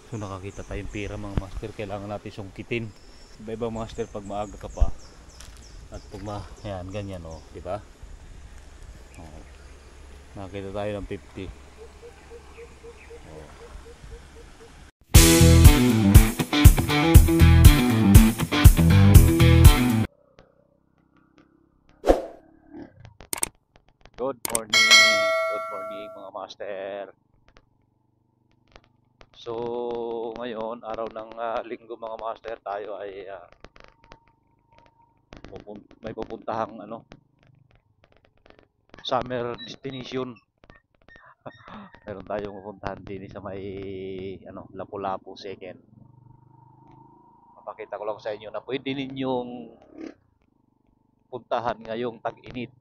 So nakakita tayong pira mga master, kailangan natin sungkitin. Iba-iba master pag maaga ka pa. At pag ayan, ganyan oh, di ba? Oh. Nakakita tayo ng 50. Oh. Good morning mga master. So ngayon, araw ng linggo mga master, tayo ay may pupuntahang summer destination. Meron tayong pupuntahan din sa may Lapu-Lapu second. Mapakita ko lang sa inyo na pwede ninyong puntahan ngayong tag-init.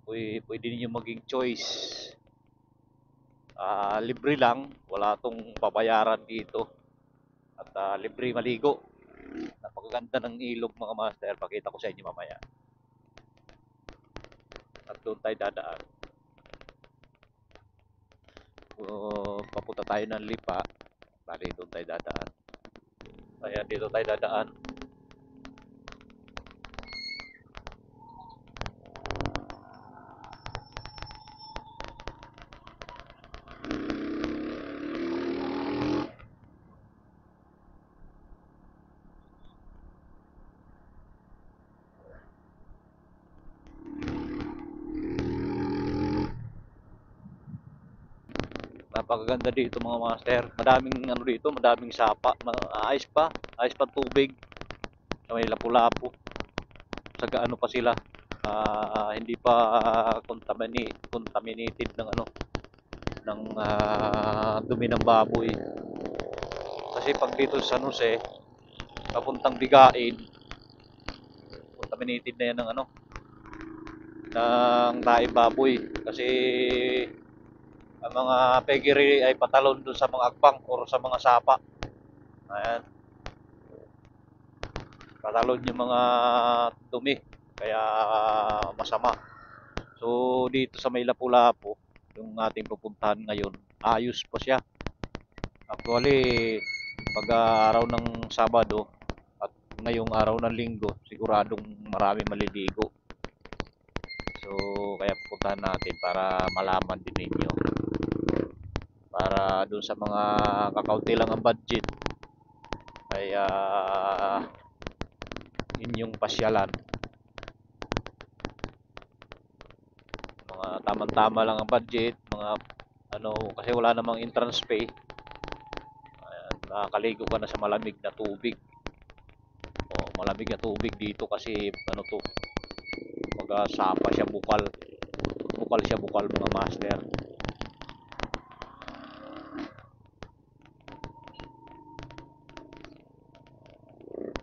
Pwede ninyong maging choice. Libre lang, wala tong babayaran dito. At libre maligo. Napakaganda ng ilog mga master, pakita ko sa inyo mamaya. At doon tayo dadaan. Papunta tayo ng Lipa, bali doon tayo dadaan. Ayan, dito tayo dadaan. Napakaganda dito mga master. Madaming dito, madaming sapa. Ayos pa tubig. May Lapu-Lapu. Saka pa sila. Hindi pa contaminated ng ng dumi ng baboy. Kasi pag dito sa San Jose, papuntang Bigain, contaminated na yan ng ng tae baboy. Kasi ang mga pegiri ay patalon doon sa mga agpang or sa mga sapa. Ayan. Patalon yung mga dumi. Kaya masama. So dito sa may Lapu-Lapu, yung ating pupuntahan ngayon, ayos pa siya. Actually, pag araw ng Sabado at ngayong araw ng Linggo, siguradong marami maliligo. So kaya pupuntahan natin para malaman din ninyo. Para doon sa mga kakaunti lang ang budget ay inyong pasyalan. Mga tamang-tama lang ang budget, mga kasi wala namang entrance fee. Ayan, nakakaligo ka na sa malamig na tubig. Malamig na tubig dito kasi magasapa siya bukal. Bukal mga master.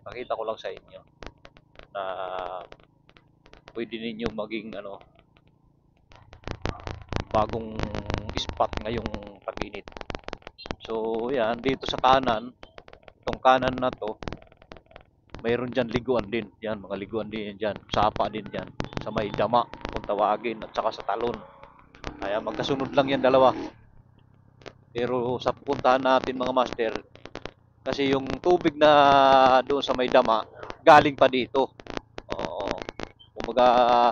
Pakita ko lang sa inyo na pwede ninyo maging bagong spot ngayong tag-init. So yan, dito sa kanan, itong kanan na to, mayroon dyan liguan din. Yan, mga liguan din dyan. Sapa din dyan. Sa may dama, kung tawagin, at saka sa talon. Kaya magkasunod lang yan dalawa. Pero sa pupuntahan natin mga master, kasi yung tubig na doon sa may dama, galing pa dito. Kumbaga,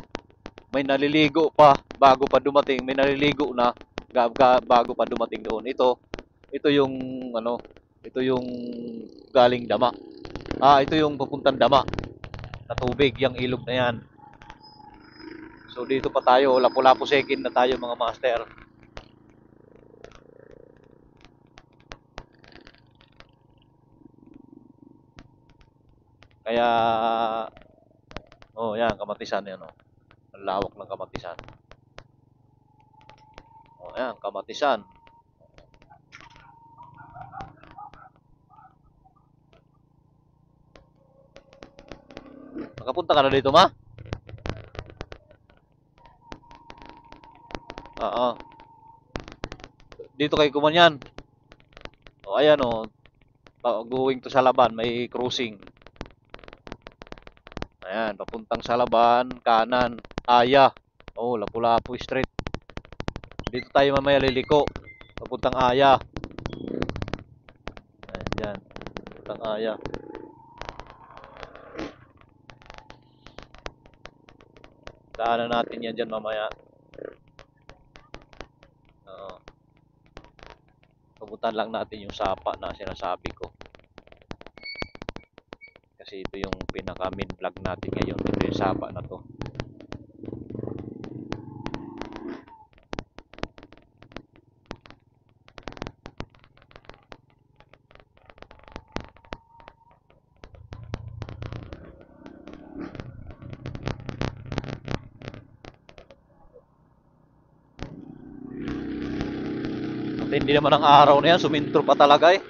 may naliligo pa bago pa dumating. May naliligo na bago pa dumating doon. Ito yung ito yung galing dama. Ito yung papuntang dama na tubig, yung ilog na yan. So dito pa tayo, Lapu-Lapu second na tayo mga master. Kaya yan, Kamatisan yan Ang lawak ng Kamatisan. Yan, Kamatisan. Nakapunta ka na dito, ma? Oo. Dito kay Kumanyan. Ayan going to Salaban, may cruising. Ayan, papuntang Salaban, kanan, Aya. Lapu-Lapu Street. Dito tayo mamaya liliko. Papuntang Aya. Yan, putang aya. Daanan natin yan dyan mamaya. Oo. Pupuntahan lang natin yung sapa na sinasabi ko. Kasi ito yung pinaka main vlog natin ngayon. Ito yung sapa na to. At hindi naman ang araw na yan, sumintro pa talaga eh.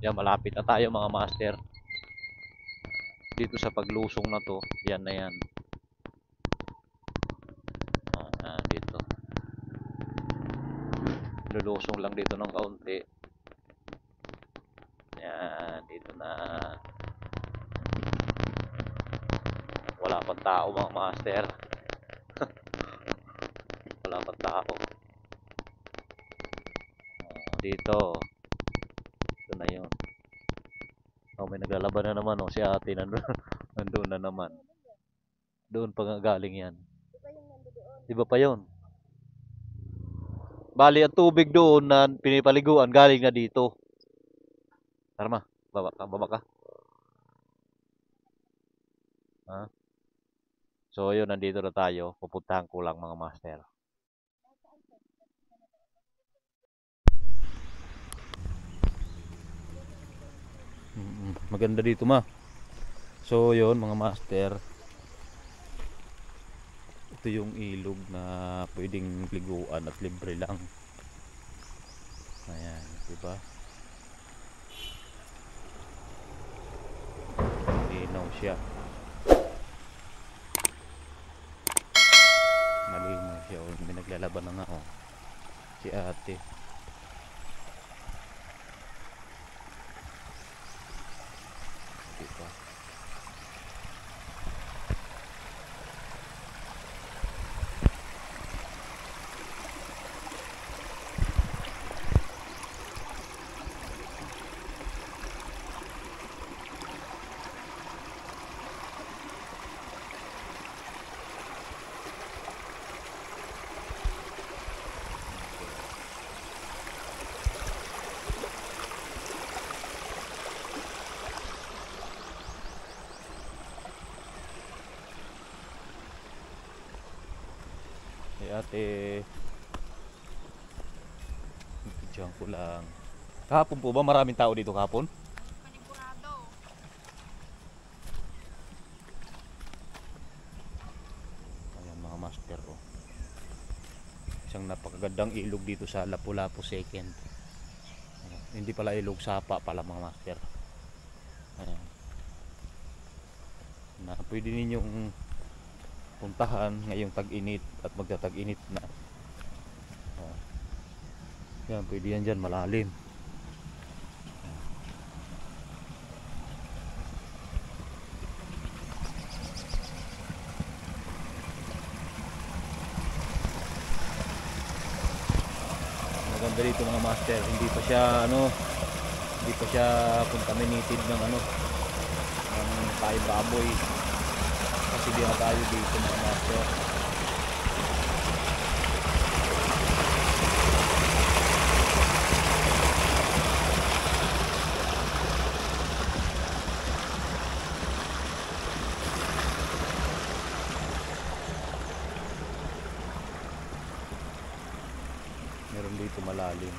Yan, malapit na tayo mga master. Dito sa paglusong na to, yan na yan. Dito. Lulusong lang dito ng kaunti. Yan, dito na. Wala pang tao mga master. Wala pang tao. Dito. Ito na yun. Oh, may naglalaban na naman. Oh, si ate nandun, nandun na naman. Doon pa nga galing yan. Iba pa yun. Bali, ang tubig doon na pinipaliguan galing na dito. Tara ma, baba ka, baba ka. Ha? So, yun, nandito na tayo. Pupuntahan ko lang mga master. Maganda dito ma. So, yun mga master. Ito yung ilog na pwedeng liguan at libre lang. Ayan, diba? Malinaw siya. Malinaw siya. Oh, may naglalaban na nga oh. Si ate. Diba? Si ate. Diyan ko lang. Kahapon po ba maraming tao dito kahapon? Panigurado. Ayan mga master oh. Isang napakagandang ilog dito sa Lapu-Lapu second. Hindi pala ilog, sapa pala mga master. Ayan. Na pwede ninyong puntahan ngayong tag-init at magtatag-init na. Yan, pwede yan dyan, malalim. Maganda dito mga master, hindi pa siya hindi pa siya contaminated ng ng tayo baboy. Kasi di na tayo dito mga master. Meron dito malalim.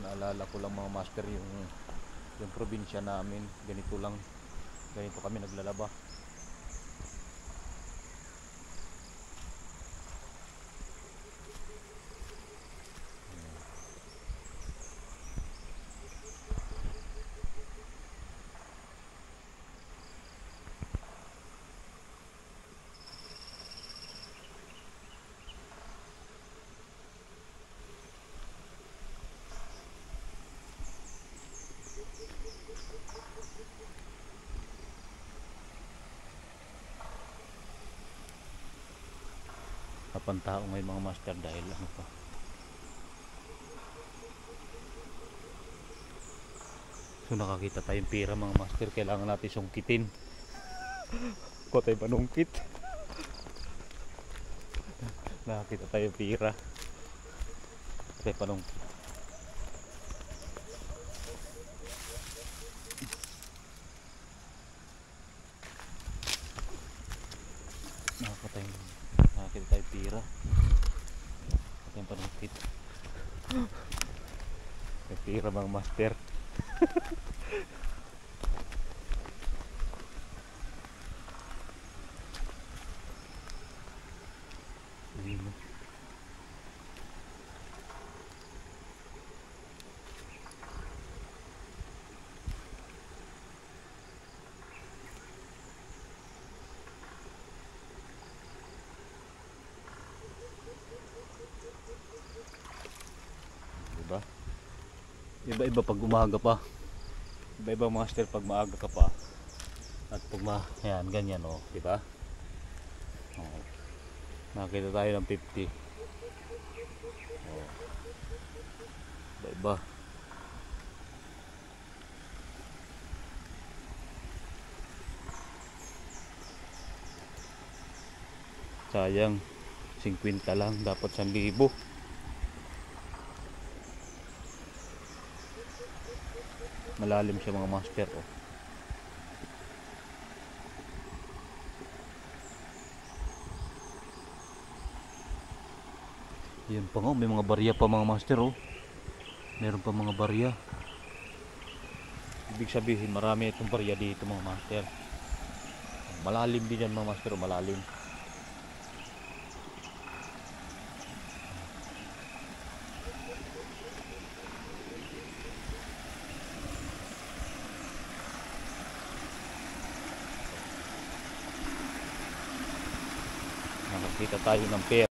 Naalala ko lang mga master yung probinsya namin, ganito kami naglalaba. kapantao may mga master dahil ano pa. So nakakita tayong pira mga master, kailangan natin sungkitin. Ko tayo panungkit. Nakakita tayong pira. Tayo panungkit. Nakakita tayong pira. Tayo panungkit. Tayo pira mga master. Diba? Iba-iba pag umaga pa. Iba-iba master pag maaga ka pa. At pag yan, ganyan oh, di ba? Oh. Nakita tayo ng 50. Oh. Iba-iba. Sayang, 50 lang, dapat 1,000. Malalim siya mga master oh. Yan pa nga, may mga barya pa mga master oh. Meron pa mga barya. Ibig sabihin marami itong barya dito mga master. Malalim din yan mga master, malalim. Nakakita tayo ng pera.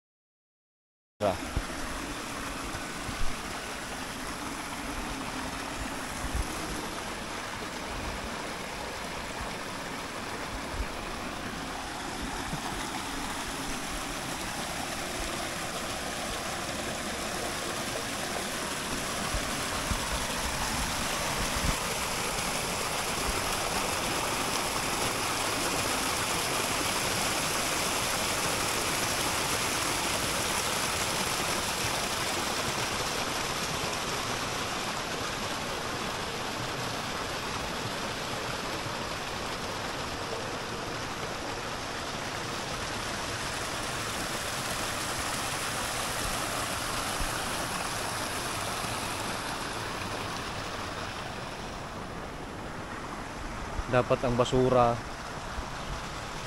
Dapat ang basura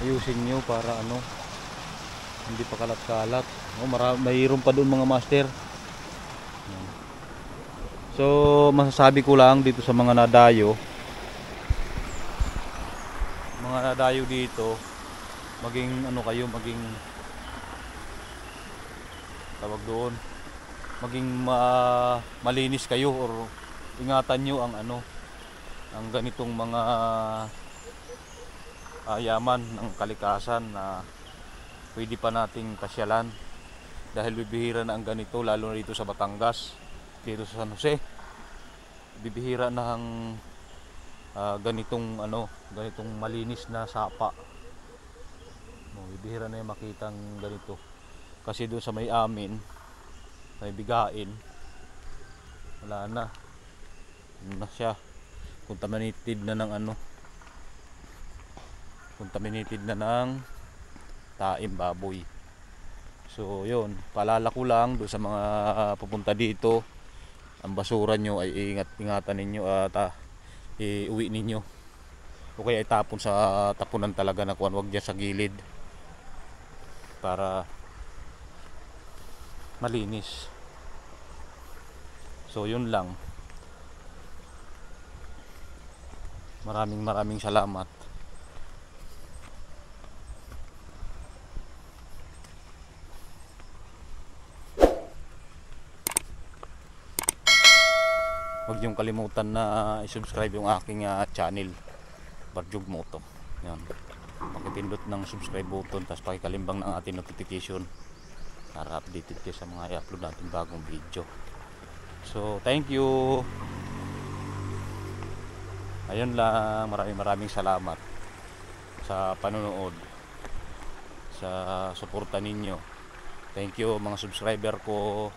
ayusin nyo para ano, hindi pa kalat-kalat. Mayroon pa doon mga master. So masasabi ko lang dito sa mga nadayo dito, maging ano kayo, maging tawag doon, maging malinis kayo, or ingatan nyo ang ano, ang ganitong mga yaman ng kalikasan na pwede pa nating pasyalan, dahil bibihira na ang ganito, lalo na dito sa Batangas, dito sa San Jose. Bibihira na ang ganitong malinis na sapa. Bibihira na yung makitang ganito, kasi doon sa may amin, may bigain, wala na siya, contaminated na ng taim baboy. So yun, paalala ko lang doon sa mga pupunta dito, ang basura nyo ay ingatan ninyo at iuwi ninyo, o kaya itapon sa tapunan talaga na kuwan, wag dyan sa gilid, para malinis. So yun lang. Maraming salamat. Huwag niyong kalimutan na i-subscribe yung aking channel, Barjog Moto. Yan. Pakipindot ng subscribe button, tapos pakikalimbang ng ating notification para updated kayo sa mga i-upload natin bagong video. So thank you. Ayun lang, maraming salamat sa panonood, sa suporta ninyo. Thank you mga subscriber ko.